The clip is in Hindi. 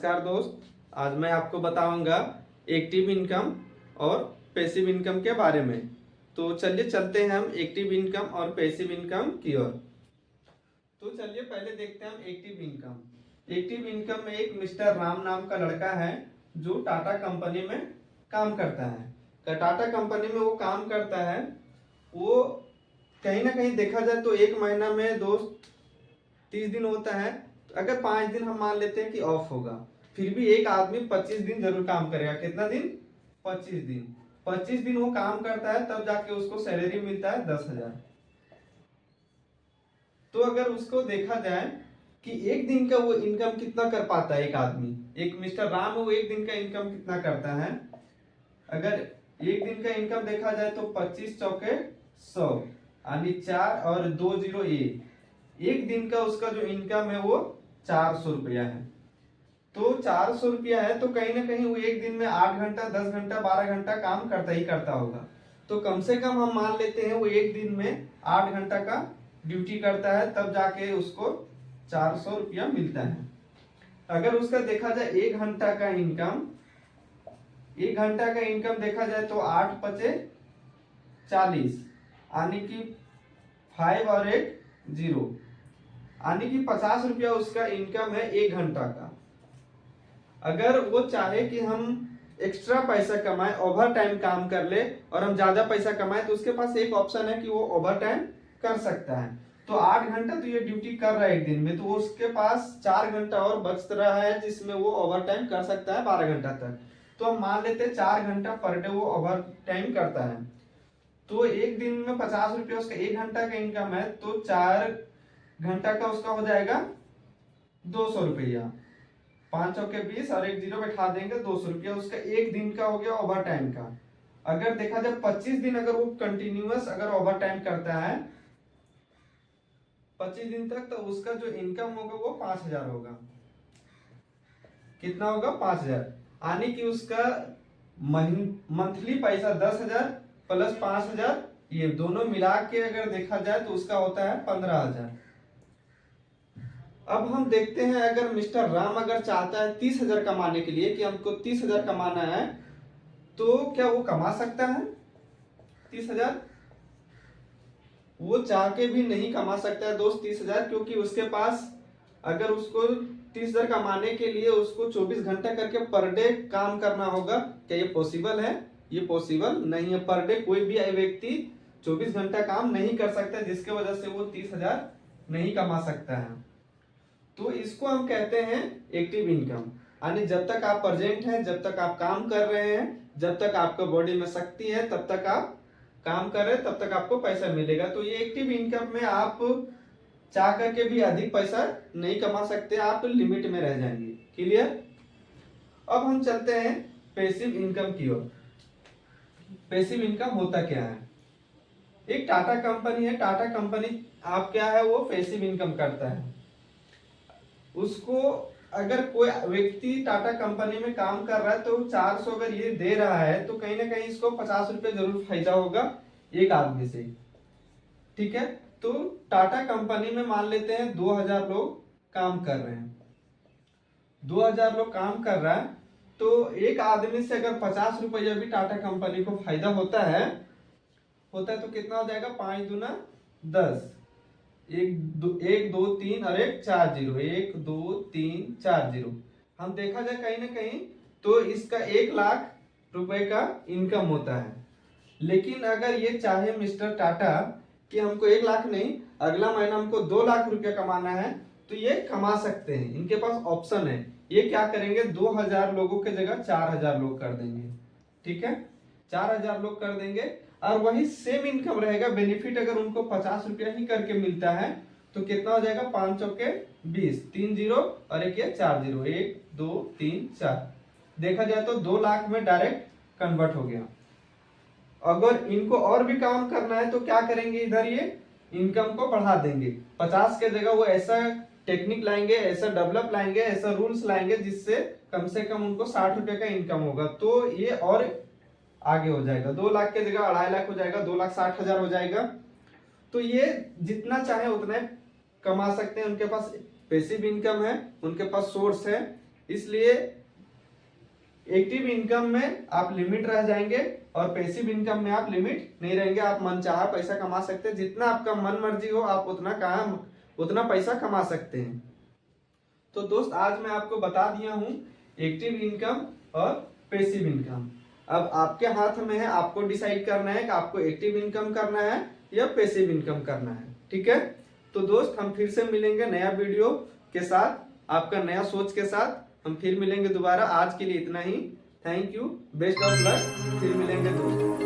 नमस्कार दोस्त। आज मैं आपको बताऊंगा एक्टिव इनकम और पैसिव इनकम के बारे में। तो चलिए चलते हैं हम एक्टिव इनकम और पैसिव इनकम की ओर। तो चलिए पहले देखते हैं हम एक्टिव इनकम। एक्टिव इनकम में एक मिस्टर राम नाम का लड़का है जो टाटा कंपनी में काम करता है। टाटा कंपनी में वो काम करता है। वो कहीं ना कहीं देखा जाए तो एक महीना में दोस्त 30 दिन होता है। अगर 5 दिन हम मान लेते हैं कि ऑफ होगा, फिर भी एक आदमी 25 दिन जरूर काम करेगा। कितना दिन? 25 दिन। 25 दिन वो काम करता है तब जाके उसको सैलरी मिलता है 10,000। तो अगर उसको देखा जाए कि एक दिन का वो इनकम कितना कर पाता है एक आदमी, एक मिस्टर राम वो एक दिन का इनकम कितना करता है। अगर एक दिन का इनकम देखा जाए तो 25 चौके 100 यानी 4 और 2 जीरो एक दिन का उसका जो इनकम है वो 400 रुपया है। तो 400 रुपया है तो कहीं ना कहीं वो एक दिन में 8 घंटा 10 घंटा 12 घंटा काम करता ही करता होगा। तो कम से कम हम मान लेते हैं वो एक दिन में 8 घंटा का ड्यूटी करता है तब जाके उसको 400 रुपया मिलता है। अगर उसका देखा जाए एक घंटा का इनकम, एक घंटा का इनकम देखा जाए तो 8 पचे 40 यानी कि 5 और 1 0 यानी कि 50 रुपया उसका इनकम है एक घंटा का। अगर वो चाहे कि हम एक्स्ट्रा पैसा कमाए, ओवर टाइम काम कर ले और हम ज्यादा पैसा कमाए, तो उसके पास एक ऑप्शन है कि वो ओवर टाइम कर सकता है। तो 8 घंटा तो ये ड्यूटी कर रहा है एक दिन में, तो उसके पास 4 घंटा और बच रहा है जिसमें वो ओवर टाइम कर सकता है 12 घंटा तक। तो हम मान लेते हैं 4 घंटा पर डे वो ओवर टाइम करता है। तो एक दिन में 50 रुपया उसका एक घंटा का इनकम है, तो 4 घंटा का उसका हो जाएगा 200 रुपया। 5 चौके 20 और 1 जीरो बैठा देंगे, 200 रुपया उसका एक दिन का हो गया ओवर टाइम का। अगर देखा जाए 25 दिन अगर वो कंटिन्यूअस अगर ओवर टाइम करता है 25 दिन तक, तो उसका जो इनकम होगा वो 5,000 होगा। कितना होगा? 5,000 यानी कि उसका मंथली पैसा 10,000 प्लस 5,000 ये दोनों मिला के अगर देखा जाए तो उसका होता है 15,000। अब हम देखते हैं अगर मिस्टर राम अगर चाहता है 30,000 कमाने के लिए कि हमको 30,000 कमाना है, तो क्या वो कमा सकता है 30,000? वो चाह के भी नहीं कमा सकता है दोस्त 30,000, क्योंकि उसके पास अगर उसको 30,000 कमाने के लिए उसको 24 घंटा करके पर डे काम करना होगा। क्या ये पॉसिबल है? ये पॉसिबल नहीं है। पर डे कोई भी व्यक्ति 24 घंटा काम नहीं कर सकता, जिसके वजह से वो 30,000 नहीं कमा सकता है। तो इसको हम कहते हैं एक्टिव इनकम। यानी जब तक आप प्रेजेंट हैं, जब तक आप काम कर रहे हैं, जब तक आपका बॉडी में शक्ति है, तब तक आप काम कर रहे हैं, तब तक आपको पैसा मिलेगा। तो ये एक्टिव इनकम में आप चाह करके भी अधिक पैसा नहीं कमा सकते, आप लिमिट में रह जाएंगे। क्लियर? अब हम चलते हैं पैसिव इनकम की ओर। पैसिव इनकम होता क्या है? एक टाटा कंपनी है, टाटा कंपनी आप क्या है वो पैसिव इनकम करता है। उसको अगर कोई व्यक्ति टाटा कंपनी में काम कर रहा है तो 400 अगर ये दे रहा है तो कहीं ना कहीं इसको 50 रुपये जरूर फायदा होगा एक आदमी से। ठीक है? तो टाटा कंपनी में मान लेते हैं 2,000 लोग काम कर रहे हैं। 2,000 लोग काम कर रहा है तो एक आदमी से अगर 50 रुपया भी टाटा कंपनी को फायदा होता है तो कितना हो जाएगा? 5 दूना 10, 1 2 3 और 1 4 जीरो, 1 2 3 4 जीरो। हम देखा जाए कहीं ना कहीं तो इसका 1 लाख रुपए का इनकम होता है। लेकिन अगर ये चाहे मिस्टर टाटा कि हमको 1 लाख नहीं, अगला महीना हमको 2 लाख रुपया कमाना है, तो ये कमा सकते हैं। इनके पास ऑप्शन है। ये क्या करेंगे? 2,000 लोगों के जगह 4,000 लोग कर देंगे। ठीक है? 4,000 लोग कर देंगे और वही सेम इनकम रहेगा। बेनिफिट अगर उनको 50 रुपया ही करके मिलता है तो कितना हो जाएगा? 5 चौके 20, 3 जीरो और 1 4 जीरो, 1 2 3 4। देखा जाए तो 2 लाख में डायरेक्ट कन्वर्ट हो गया। अगर इनको और भी काम करना है तो क्या करेंगे? इधर ये इनकम को बढ़ा देंगे। 50 के जगह वो ऐसा टेक्निक लाएंगे, ऐसा डेवलप लाएंगे, ऐसा रूल्स लाएंगे जिससे कम से कम उनको 60 रुपए का इनकम होगा। तो ये और आगे हो जाएगा। 2 लाख के जगह 2.5 लाख हो जाएगा, 2,60,000 हो जाएगा। तो ये जितना चाहे उतना कमा सकते हैं। उनके पास पैसिव इनकम है, उनके पास सोर्स है। इसलिए एक्टिव इनकम में आप लिमिट रह जाएंगे और पैसिव इनकम में आप लिमिट नहीं रहेंगे। आप मनचाहा पैसा कमा सकते हैं, जितना आपका मन मर्जी हो आप उतना पैसा कमा सकते हैं। तो दोस्त आज मैं आपको बता दिया हूं एक्टिव इनकम और पैसिव इनकम। अब आपके हाथ में है, आपको डिसाइड करना है कि आपको एक्टिव इनकम करना है या पैसिव इनकम करना है। ठीक है, तो दोस्त हम फिर से मिलेंगे नया वीडियो के साथ, आपका नया सोच के साथ हम फिर मिलेंगे दोबारा। आज के लिए इतना ही। Thank you, best of luck, फिर मिलेंगे दोस्त।